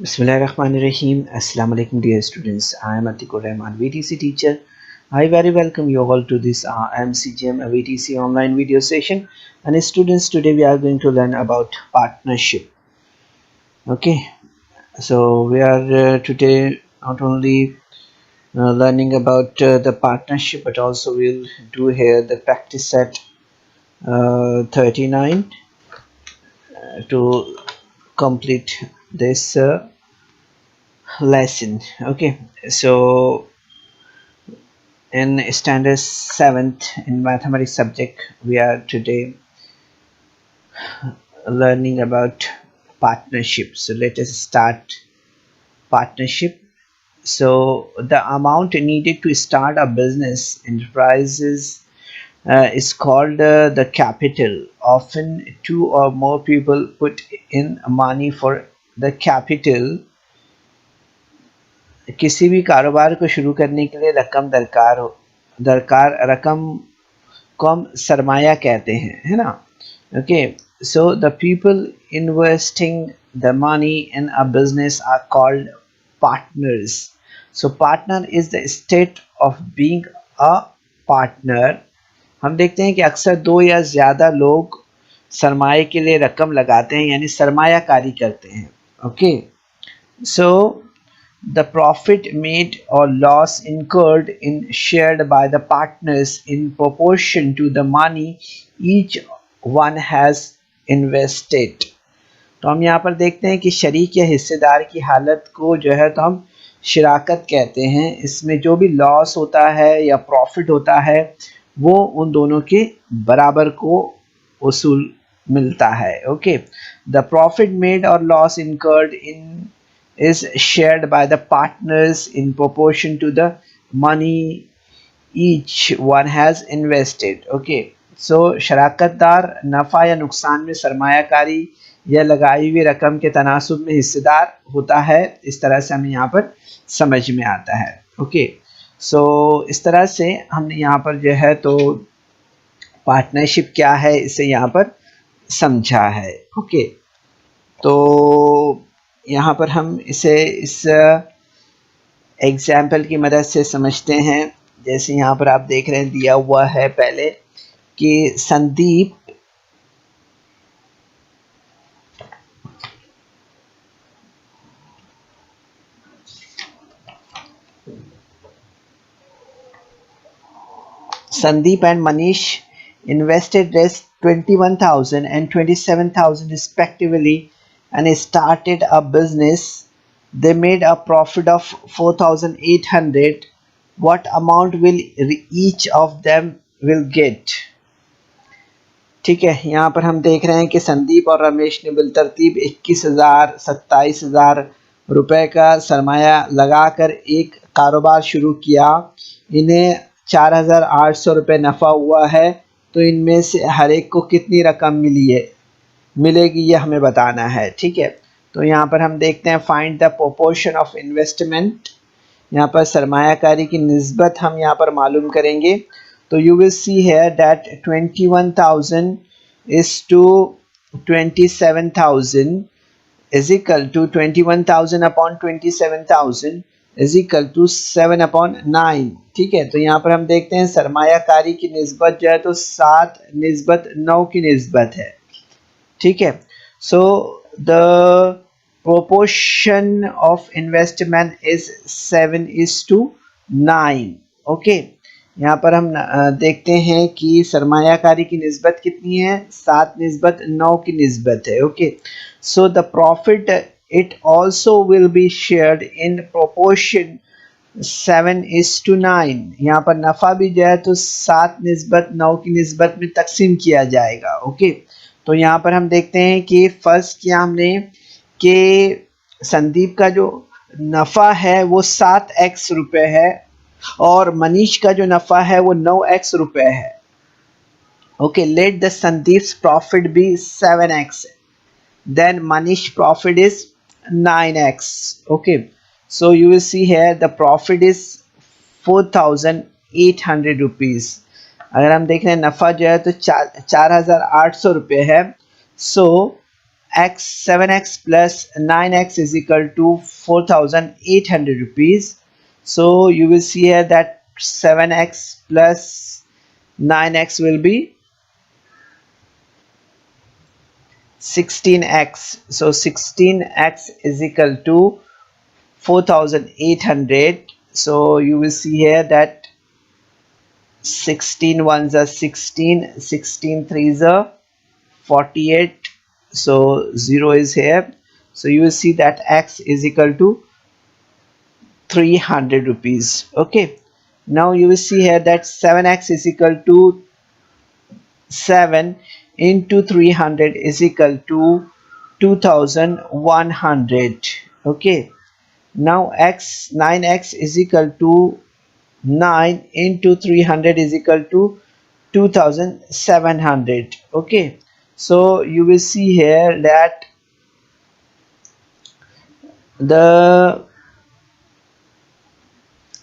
Bismillahirrahmanirrahim. Assalamu alaikum dear students. I am Atikur Rahman, VTC teacher. I very welcome you all to this MCGM VTC online video session. And students, today we are going to learn about partnership. Okay, so we are today not only learning about the partnership, but also we'll do here the practice set 39 to complete this lesson. Okay, so in standard 7th in mathematics subject we are today learning about partnership. So let us start partnership. So the amount needed to start a business enterprises is called the capital. Often two or more people put in money for the capital. किसी भी कारोबार को शुरू करने के लिए रकम दरकार रकम को हम सरमाया कहते हैं, है ना. Okay, so the people investing the money in a business are called partners. So partner is the state of being a partner. हम देखते हैं कि अक्सर दो या ज़्यादा लोग सरमाए के लिए रकम लगाते हैं, यानी सरमायाकारी करते हैं. Okay, so the profit made or loss incurred in shared by the partners in proportion to the money each one has invested. तो हम यहाँ पर देखते हैं कि शरीक या हिस्सेदार की हालत को जो है तो हम शराकत कहते हैं. इसमें जो भी लॉस होता है या प्रॉफिट होता है वो उन दोनों के बराबर को वसूल मिलता है. ओके, द प्रॉफिट मेड और loss incurred in is shared by the partners in proportion to the money each one has invested. Okay, so शराकतदार नफ़ा या नुकसान में सरमायाकारी या लगाई हुई रकम के तनासुब में हिस्सेदार होता है. इस तरह से हमें यहाँ पर समझ में आता है. ओके, सो इस तरह से हमने यहाँ पर जो है तो पार्टनरशिप क्या है इसे यहाँ पर समझा है. ओके, तो यहाँ पर हम इसे इस एग्जाम्पल की मदद से समझते हैं. जैसे यहाँ पर आप देख रहे हैं दिया हुआ है पहले कि Sandeep and Manish invested rest 21,000 and 27,000 respectively and started a business. They made a profit of 4,800. What amount will each of them will get? ठीक है, यहाँ पर हम देख रहे हैं कि संदीप और रमेश ने बिलतरतीब 21,000 27,000 रुपए का सरमाया लगाकर एक कारोबार शुरू किया. इन्हें 4,800 रुपये नफ़ा हुआ है. तो इनमें से हर एक को कितनी रकम मिलेगी ये हमें बताना है. ठीक है, तो यहाँ पर हम देखते हैं find the proportion of investment. यहाँ पर सरमायाकारी की निस्बत हम यहाँ पर मालूम करेंगे. तो you will see here that 21,000 is to 27,000 is equal to 21,000 upon 27,000 is equal to 7/9. ठीक है, तो यहाँ पर हम देखते हैं सरमायाकारी की निस्बत जो है तो 7/9 की निस्बत है. ठीक है, so the proportion of investment is 7:9. Okay, यहाँ पर हम देखते हैं कि सरमायाकारी की निस्बत कितनी है, 7/9 की निस्बत है. Okay, so the profit it also will be shared in proportion 7:9. यहाँ पर नफ़ा भी जो है तो 7/9 की निस्बत में तकसीम किया जाएगा. ओके, तो यहाँ पर हम देखते हैं कि फ़र्ज़ किया हमने कि संदीप का जो नफ़ा है वो 7x रुपये है और मनीष का जो नफ़ा है वो 9x रुपये है. Okay, let the Sandeep's profit be 7x, then Manish profit is 9x. Okay, so you will see here the profit is 4,800 rupees. अगर हम देख रहे हैं नफ़ा जो है तो 4,800 रुपये है. सो x 7x plus 9x is equal to 4800 rupees. So you will see here that 7x plus 9x will be 16x. So 16x is equal to 4800. So you will see here that 16 ones are 16, 16 threes are 48, so 0 is here. So you will see that x is equal to 300 rupees. Okay, now you will see here that 7x is equal to 7 into 300 is equal to 2100. Okay, now 9x is equal to 9 into 300 is equal to 2700. Okay, so you will see here that the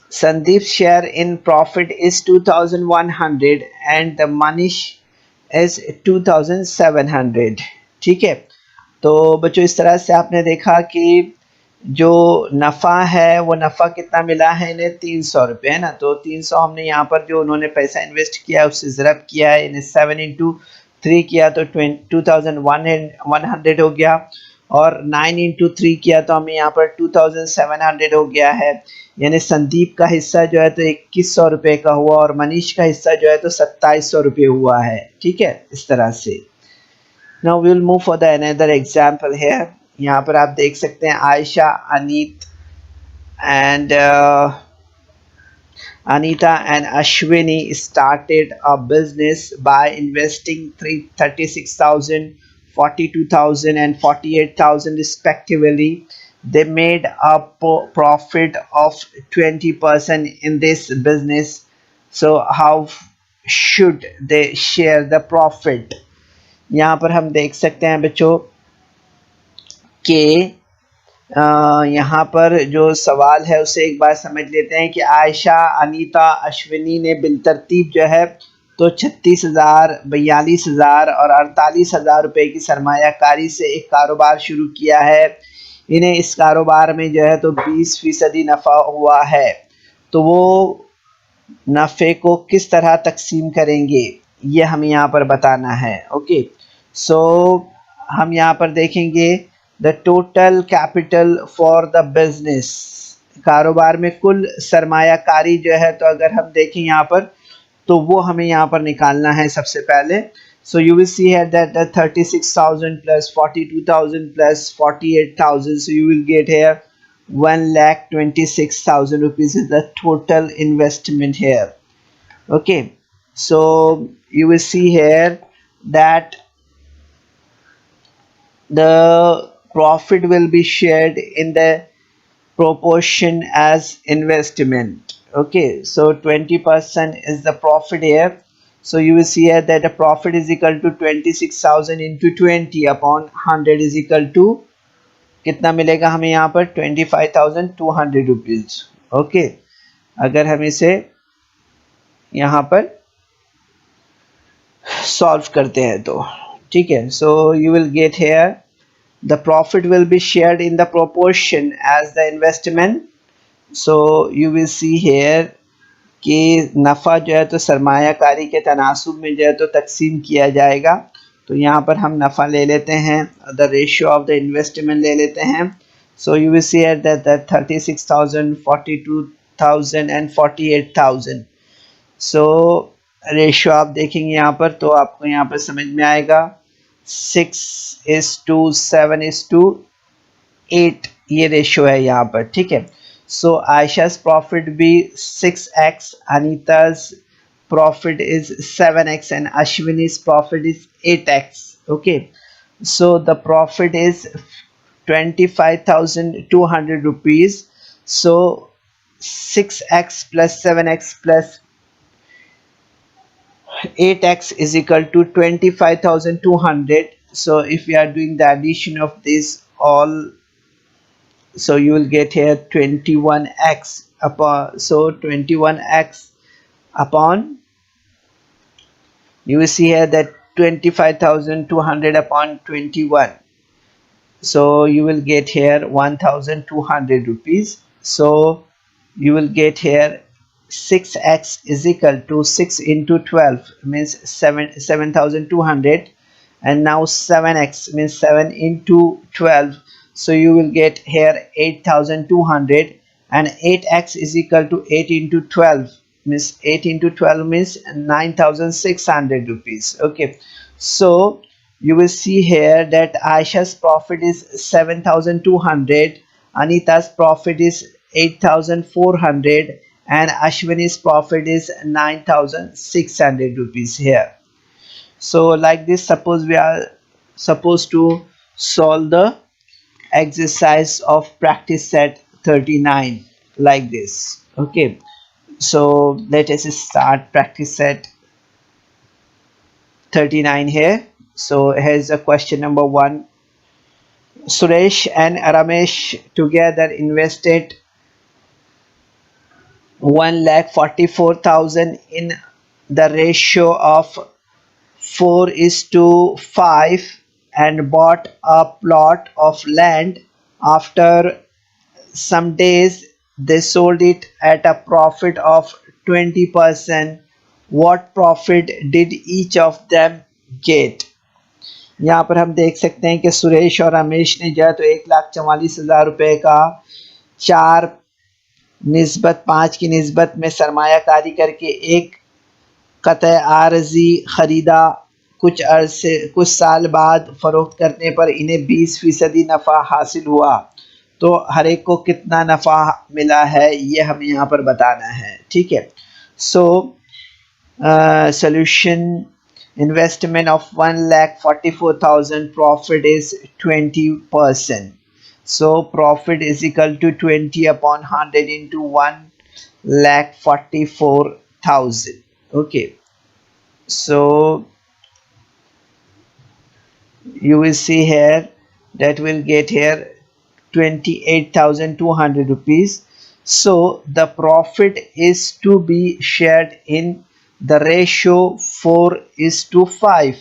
Sandeep's share in profit is 2100 and the Manish is 2700. ठीक है, तो बच्चों इस तरह से आपने देखा कि जो नफ़ा है वो नफ़ा कितना मिला है इन्हें 300 रुपये है ना। तो 300 हमने यहाँ पर जो उन्होंने पैसा इन्वेस्ट किया उससे ज़रब किया है, इन्हें 7 इंटू 3 किया तो 2100 हो गया, और 9 इंटू 3 किया तो हमें यहाँ पर 2700 हो गया है। यानी संदीप का हिस्सा जो है तो 2100 रुपये का हुआ और मनीष का हिस्सा जो है तो 2700 रुपये हुआ है। ठीक है, इस तरह से। Now we will move for the another example here. यहाँ पर आप देख सकते हैं Ayesha, Aneet and Anita and Ashwini started a business by investing 36,000, 42,000 and 48,000 respectively. They made a profit of 20% in this business. So how should they share the profit? यहाँ पर हम देख सकते हैं बच्चों कि यहाँ पर जो सवाल है उसे एक बार समझ लेते हैं कि आयशा, अनीता, अश्विनी ने बिलतरतीब जो है तो 36,000, 42,000 और 48,000 रुपये की सरमायाकारी से एक कारोबार शुरू किया है। इन्हें इस कारोबार में जो है तो 20% नफ़ा हुआ है। तो वो नफ़े को किस तरह तकसीम करेंगे ये हमें यहाँ पर बताना है। ओके, सो हम यहाँ पर देखेंगे the total capital for the business. कारोबार में कुल सरमायाकारी जो है तो अगर हम देखें यहाँ पर तो वो हमें यहाँ पर निकालना है सबसे पहले। सो you will see here that 36,000 plus 42,000 plus 48,000, so you will get here 1,26,000 rupees is the total investment here. Okay, so you will see here that the profit will be shared in the proportion as investment. Okay, so 20% is the profit here. So you will see here that the profit is equal to 26,000 into 20 upon 100 is equal to कितना मिलेगा हमें यहाँ पर 25,200 rupees. Okay, अगर हम इसे यहाँ पर सॉल्व करते हैं तो ठीक है। So you will get here the profit will be shared in the proportion as the investment. So you will see here कि नफ़ा जो है तो सरमायाकारी के तनासुब में जो है तो तकसीम किया जाएगा। तो यहाँ पर हम नफ़ा ले लेते हैं, the ratio of the investment ले लेते हैं। सो you will see that 36,000, 42,000 and 48,000। So ratio आप देखेंगे यहाँ पर तो आपको यहाँ पर समझ में आएगा 6:7:8 ये रेशियो है यहाँ पर। ठीक है, सो आयशा's profit be 6x, Anita's profit is 7x and Ashwini's profit is 8x. Okay, so the profit is 25,200 rupees. So 6x plus 7x plus 8x is equal to 25,200. So if we are doing the addition of this all, so you will get here 21x upon, so 21x upon, you will see here that 25,200 upon 21. So you will get here 1200 rupees. So you will get here 6x is equal to 6 into 12 means 7200, and now 7x means 7 into 12, so you will get here 8200, and 8x is equal to 8 into 12 means 8 into 12 means 9600 rupees. Okay, so you will see here that Aisha's profit is 7200, Anita's profit is 8400, and Ashwini's profit is 9600 rupees here. So like this, suppose we are supposed to solve the exercise of practice set 39 like this. Okay, so let us start practice set 39 here. So here's a question number 1. Suresh and Ramesh together invested 1,44,000 in the ratio of 4:5 and bought a plot of land. After some days they sold it at a profit of 20%. What profit did each of them get? यहाँ पर हम देख सकते हैं कि सुरेश और रमेश ने जो है तो 1,44,000 रुपये का 4:5 की निस्बत में सरमायाकारी करके एक कतई आरजी ख़रीदा। कुछ साल बाद फ़रोख्त करने पर इन्हें 20% नफ़ा हासिल हुआ। तो हर एक को कितना नफ़ा मिला है ये हमें यहाँ पर बताना है। ठीक है, so solution, investment of 1,44,000, profit is 20%. So profit is equal to 20 upon 100 into 1,44,000. Okay, so you will see here that will get here 28,200 rupees. So the profit is to be shared in the ratio 4:5.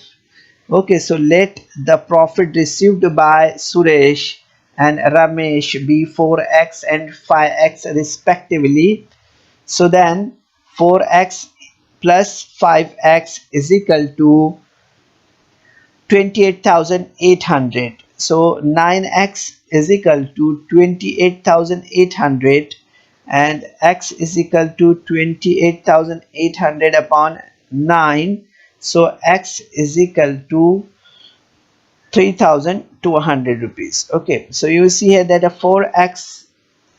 Okay, so let the profit received by Suresh and Ramesh be 4x and 5x respectively. So then 4x plus 5x is equal to 28,800. So 9x is equal to 28,800, and x is equal to 28,800 upon 9. So x is equal to 3,200 rupees. Okay, so you see here that a 4x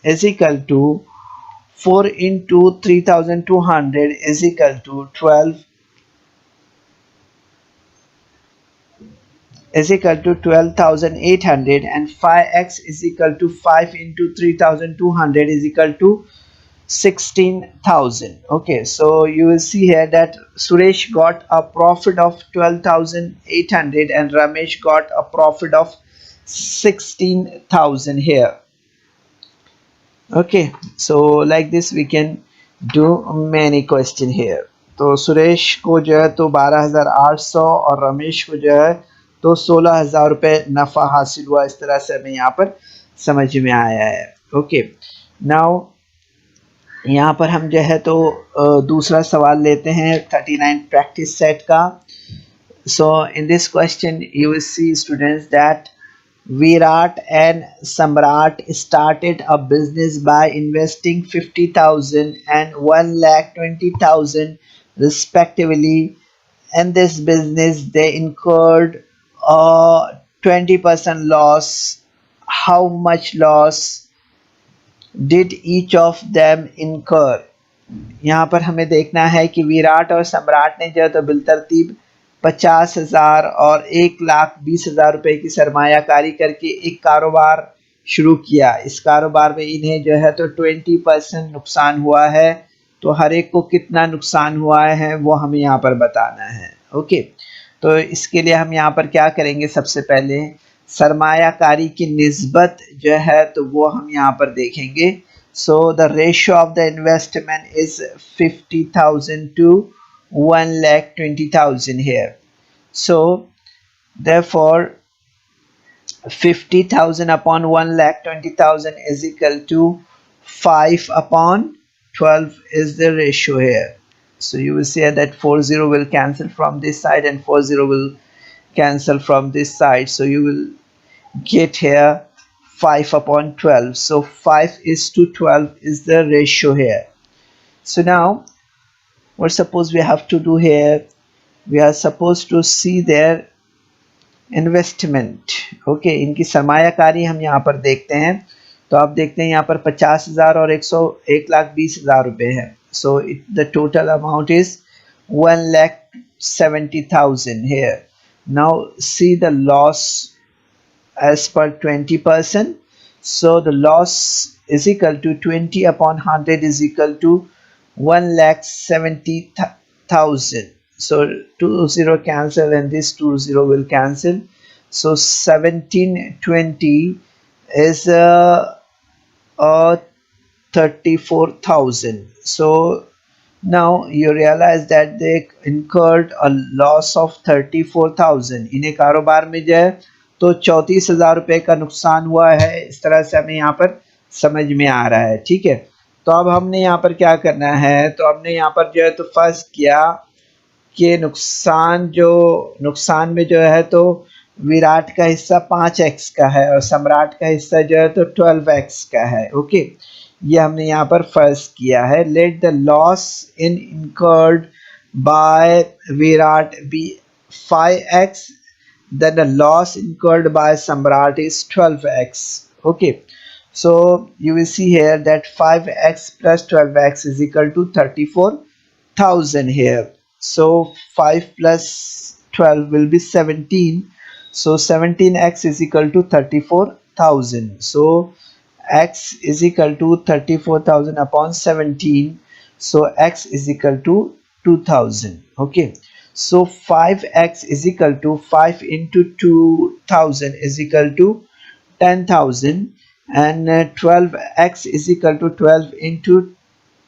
is equal to 4 into 3,200 is equal to 12 is equal to 12,800, and 5x is equal to 5 into 3,200 is equal to 16,000. Okay, so you will see here that Suresh got a profit of 12,800 and Ramesh got a profit of 16,000 here. Okay, so like this we can do many question here. तो सुरेश को जो है तो 12,800 और रमेश को जो है तो 16,000 रुपये नफ़ा हासिल हुआ। इस तरह से हमें यहाँ पर समझ में आया है। ओके, नाउ यहाँ पर हम जो है तो दूसरा सवाल लेते हैं 39 प्रैक्टिस सेट का। So in this question you will see students that Virat and Samrat started a business by investing 50,000 and 1,20,000 respectively. In this business, they incurred a 20% loss. How much loss did each of them incur? यहाँ पर हमें देखना है कि विराट और सम्राट ने जो तो बिलतरतीब 50,000 और 1,20,000 रुपए की सरमायाकारी करके एक कारोबार शुरू किया। इस कारोबार में इन्हें जो है तो 20% नुकसान हुआ है। तो हर एक को कितना नुकसान हुआ है वो हमें यहाँ पर बताना है। ओके, तो इसके लिए हम यहाँ पर क्या करेंगे, सबसे पहले सरमायाकारी की निस्बत जो है तो वो हम यहाँ पर देखेंगे। So the ratio of the investment is 50,000 to 1,20,000 here. So therefore 50,000 upon 1,20,000 is equal to 5 upon 12 is the ratio here. So you will see that 40 will cancel from this side and 40 will cancel from this side. So you will get here 5 upon 12. So 5 is to 12 is the ratio here. So now what suppose we have to do here, we are supposed to see their investment. Okay, इनकी सरमायाकारी हम यहाँ पर देखते हैं। तो आप देखते हैं यहाँ पर 50,000 और 1,20,000 रुपये है। So the total amount is 1,70,000 here. Now see the loss as per 20%. So the loss is equal to 20 upon 100 is equal to 1,70,000. So 20 cancel and this 20 will cancel. So 1720 is 34,000. So now you realize that they incurred a loss of 34,000. इन्हें कारोबार में जो है तो 34,000 रुपये का नुकसान हुआ है। इस तरह से हमें यहाँ पर समझ में आ रहा है। ठीक है, तो अब हमने यहाँ पर क्या करना है, तो हमने यहाँ पर जो है तो फर्स्ट किया कि नुकसान में जो है तो विराट का हिस्सा 5x का है और सम्राट का हिस्सा जो है तो 12x का है। ओके, ये हमने यहाँ पर फर्स्ट किया है। Let the loss in incurred by Virat be 5x, then the loss incurred by Samrat is 12x. Okay, so you will see here that 5x plus 12x is equal to 34,000 here. So 5 plus 12 will be 17. So 17x is equal to 34,000. So x is equal to 34,000 upon 17. So x is equal to 2,000. Okay, so 5x is equal to 5 into 2,000 is equal to 10,000 and 12x is equal to 12 into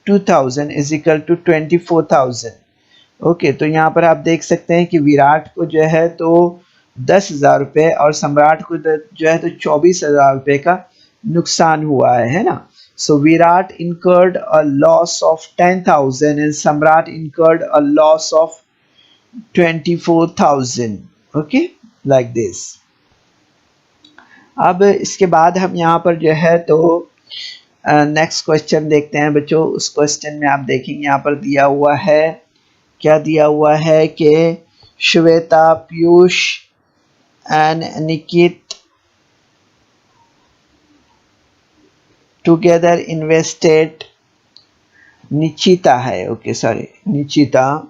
2,000 is equal to 24,000. Okay, तो यहाँ पर आप देख सकते हैं कि विराट को जो है तो 10,000 रुपये और सम्राट को जो है तो 24,000 रुपये का नुकसान हुआ है ना। So Virat incurred a loss of 10,000 and Samrat incurred a loss of 24,000. Okay, like this. अब इसके बाद हम यहाँ पर जो है तो नेक्स्ट क्वेश्चन देखते हैं बच्चों। उस क्वेश्चन में आप देखेंगे यहाँ पर दिया हुआ है, क्या दिया हुआ है कि Shweta, Piyush and Nikit together invested, Nichita है, okay sorry Nichita,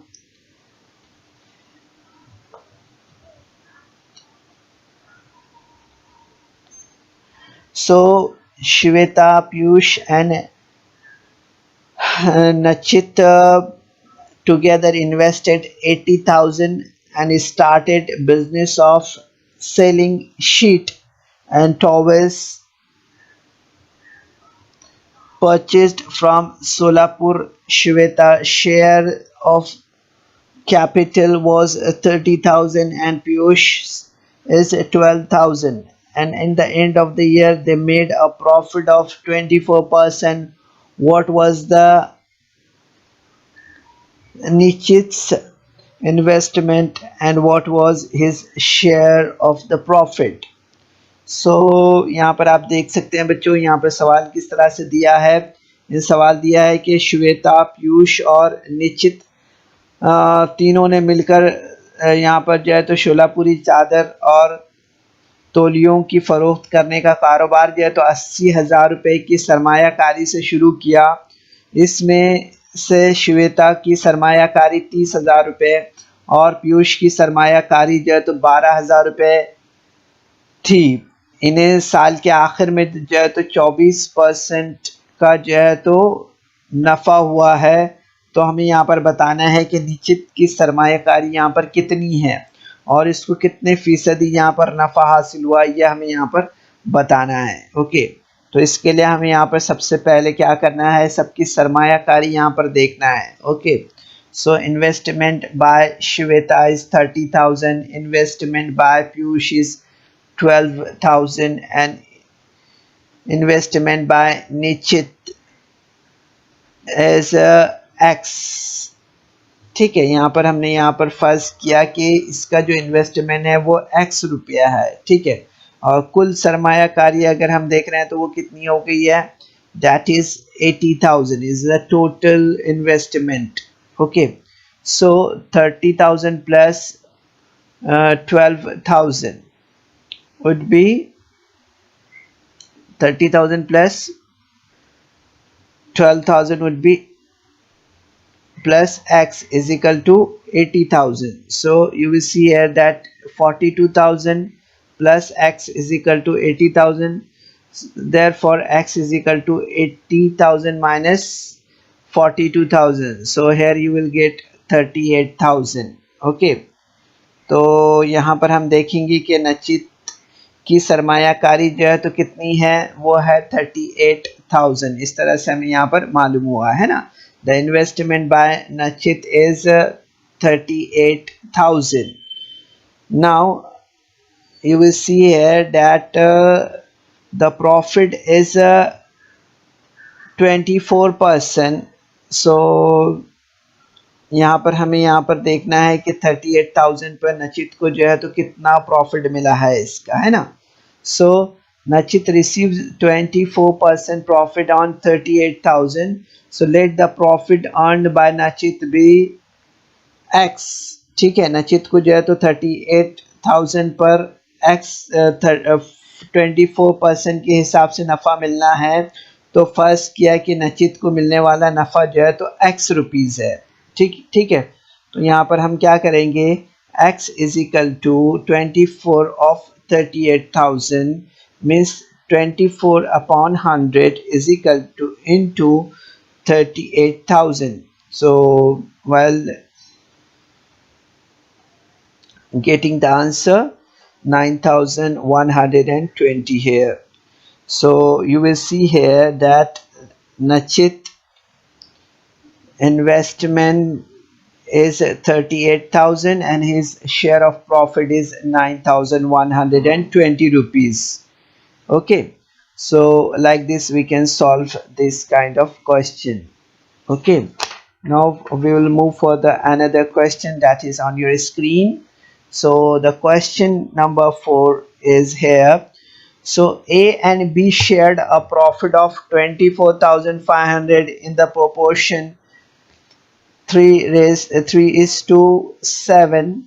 so Shweta, Piyush and Nachit together invested 80,000 and started business of selling sheet and towels purchased from Solapur. Shweta share of capital was 30,000 and Piyush is 12,000, and in the end of the year they made a profit of 24%. What was the Nichit's investment and what was his share of the profit? So यहाँ पर आप देख सकते हैं बच्चों, यहाँ पर सवाल किस तरह से दिया है। ये सवाल दिया है कि श्वेता, पीयूष और निश्चित तीनों ने मिलकर यहाँ पर जो है तो शोलापुरी चादर और तौलियों की फ़रोख्त करने का कारोबार जो है तो 80,000 रुपये की सरमायाकारी से शुरू किया। इसमें से श्वेता की सरमायाकारी 30,000 रुपये और पीयूष की सरमायाकारी जो है तो 12,000 रुपये थी। इन्हें साल के आखिर में जो है तो 24% का जो है तो नफ़ा हुआ है। तो हमें यहाँ पर बताना है कि निश्चित की सरमायाकारी यहाँ पर कितनी है और इसको कितने फीसदी यहाँ पर नफ़ा हासिल हुआ, यह हमें यहाँ पर बताना है। ओके, तो इसके लिए हमें यहाँ पर सबसे पहले क्या करना है, सबकी सरमायाकारी यहाँ पर देखना है। Okay, so investment by Shweta is 30,000, investment by Piyush is 12,000 and investment by Nishit is X. ठीक है, यहाँ पर हमने यहाँ पर फर्ज किया कि इसका जो इन्वेस्टमेंट है वो x रुपया है, ठीक है, और कुल सरमायाकारी अगर हम देख रहे हैं तो वो कितनी हो गई है, that is 80,000 is the total investment. Okay, so 30,000 plus 12,000 would be 30,000 plus 12,000 would be plus x is equal to 80,000. So you will see here that 42,000 plus x is equal to 80,000. Therefore x is equal to 80,000 minus 42,000. So here you will get 38,000. Okay, तो यहाँ पर हम देखेंगे कि नचित की सरमायाकारी जो है तो कितनी है, वो है 38,000. इस तरह से हमें यहाँ पर मालूम हुआ है ना. The investment by Nachit is 38,000. Now you will see here that the profit is 24%. So यहाँ पर हमें यहाँ पर देखना है कि 38,000 पर नचित को जो है तो कितना प्रॉफिट मिला है इसका, है ना. So Nachit receives 24% profit on 38,000. So let the profit earned by Nachit be x. ठीक है, नचित को जो है तो 38,000 पर x 24% के हिसाब से नफ़ा मिलना है. तो फर्स्ट किया कि नचित को मिलने वाला नफ़ा जो है तो x रुपीज़ है. ठीक है, तो यहाँ पर हम क्या करेंगे, x is equal to 24 of 38,000 means 24 upon 100 is equal to into 38,000. So while getting the answer 9,120 here. So you will see here that Nachit investment is 38,000 and his share of profit is 9,120 rupees. Okay, so like this we can solve this kind of question. Okay, now we will move for the another question that is on your screen. So the question number 4 is here. So A and B shared a profit of 24,500 in the proportion 3:7.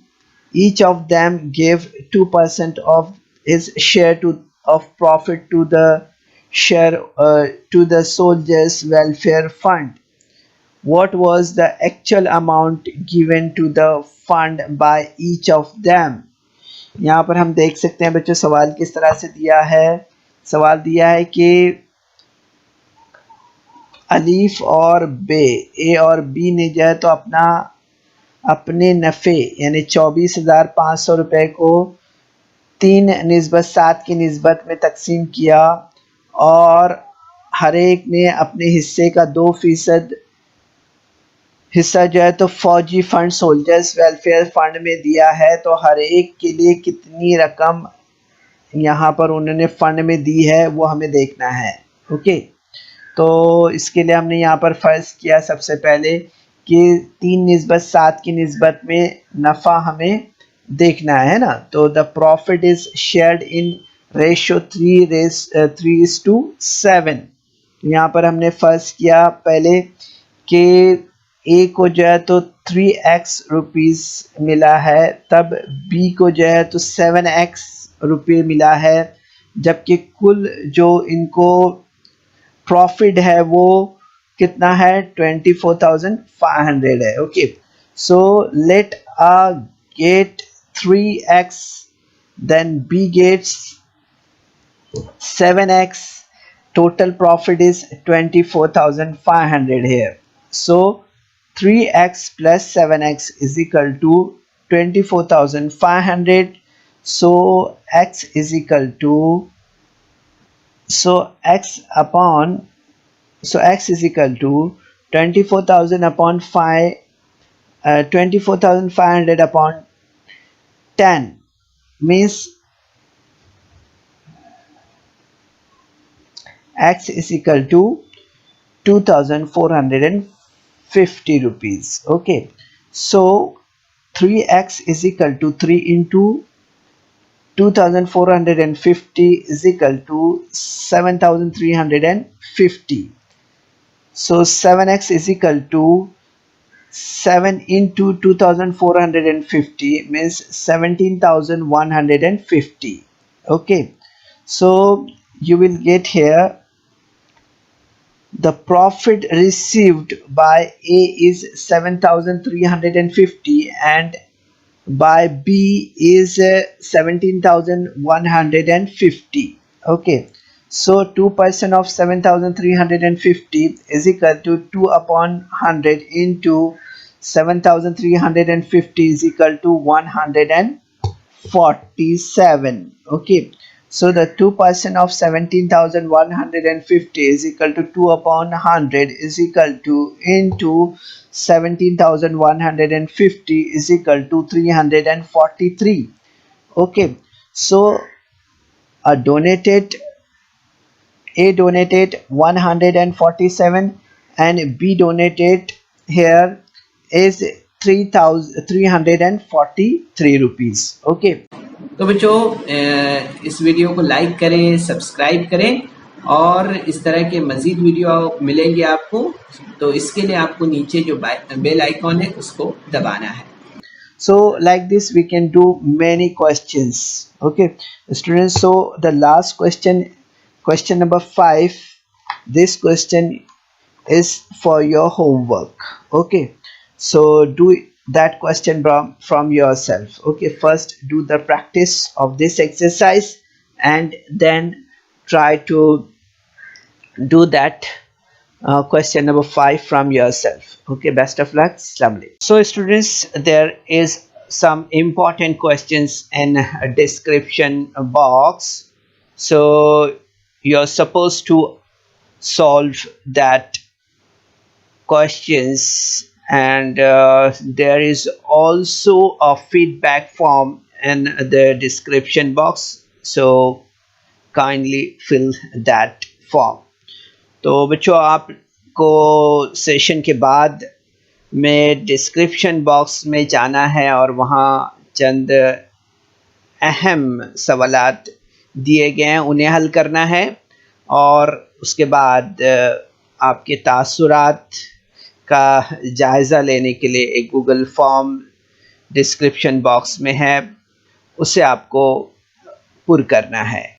Each of them gave 2% of his share of profit to the soldiers welfare fund. What was the actual amount given to the fund by each of them? यहाँ पर हम देख सकते हैं बच्चों सवाल किस तरह से दिया है. सवाल दिया है कि अलीफ और बे, ए और बी ने जो है तो अपने नफ़े यानी 24,500 रुपये को 3:7 की निस्बत में तकसीम किया और हर एक ने अपने हिस्से का 2% हिस्सा जो है तो फौजी फंड सोल्जर्स वेलफेयर फंड में दिया है. तो हर एक के लिए कितनी रकम यहाँ पर उन्होंने फंड में दी है वो हमें देखना है. ओके, तो इसके लिए हमने यहाँ पर फ़र्ज़ किया सबसे पहले कि 3:7 की निस्बत में नफ़ा हमें देखना है ना. तो the profit is shared in ratio 3:7. यहाँ पर हमने फ़र्ज़ किया पहले कि ए को जो है तो 3x रुपीज़ मिला है, तब बी को जो है तो 7x रुपये मिला है, जबकि कुल जो इनको प्रॉफिट है वो कितना है 24,500 है. Okay, so let uh gate 3x then b gets 7x. total profit is 24,500 here. So 3x plus 7x is equal to 24,500. So x is equal to x is equal to 24,000 upon 5 24,500 upon 10 means x is equal to 2450 rupees. Okay, so 3x is equal to 3 into 2450 is equal to 7350. So 7x is equal to 7 into 2450 means 17,150. Okay, so you will get here the profit received by A is 7,350 and by B is 17,150. Okay, so 2% of 7,350 is equal to 2 upon 100 into 7,350 is equal to 147. Okay, so the 2% of 17,150 is equal to 2 upon 100 is equal to into 17,150 is equal to 343. Okay, so a donated 147 and B donated here is 3,343 rupees. Okay, तो बच्चों इस video को like करें, subscribe करें और इस तरह के मज़ीद वीडियो मिलेंगे आपको। तो इसके लिए आपको नीचे जो बेल आइकॉन है उसको दबाना है। So like this we can do many questions. Okay students, so the last question, question number 5, this question is for your homework. Okay, so do that question from yourself. Okay, first do the practice of this exercise and then try to do that question number 5 from yourself. Okay, best of luck. Assalamu alaikum. So students, there is some important questions in a description box, so you're supposed to solve that questions, and there is also a feedback form in the description box, so kindly fill that form. तो बच्चों, आपको session के बाद में description box में जाना है और वहाँ चंद अहम सवालात दिए गए हैं, उन्हें हल करना है और उसके बाद आपके तासुरात का जायज़ा लेने के लिए एक गूगल फॉर्म डिस्क्रिप्शन बॉक्स में है, उसे आपको पुर करना है।